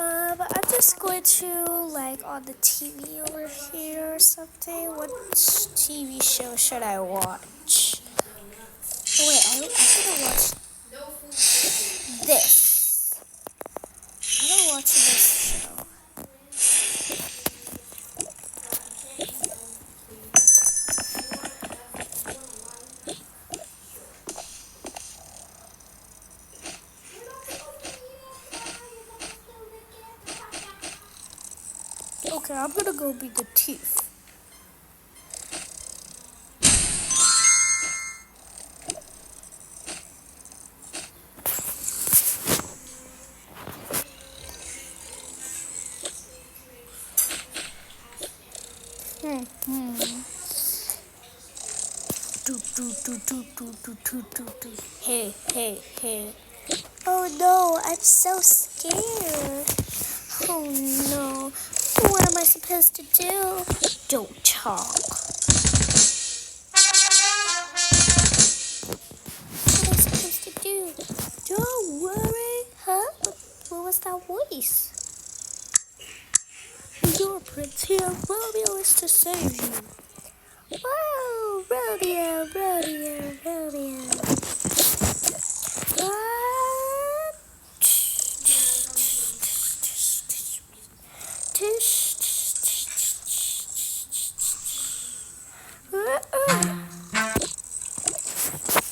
I'm just going to like on the TV over here or something. What TV show should I watch? Oh wait, I'm gonna watch this. I'm gonna watch this show. Okay, I'm gonna go be the thief. Hey, hey, hey. Oh no, I'm so scared. Oh no, what am I supposed to do? Don't talk. What am I supposed to do? Don't worry. Huh? What was that voice? Your prince here, Romeo is to save you. Whoa, Romeo, Romeo, Romeo.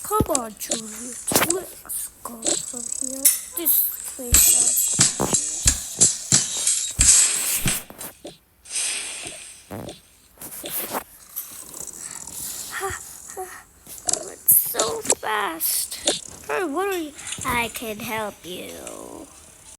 Come on, Juliet. Let's go from here. This place sounds it's so fast. Hey, what are you? I can help you.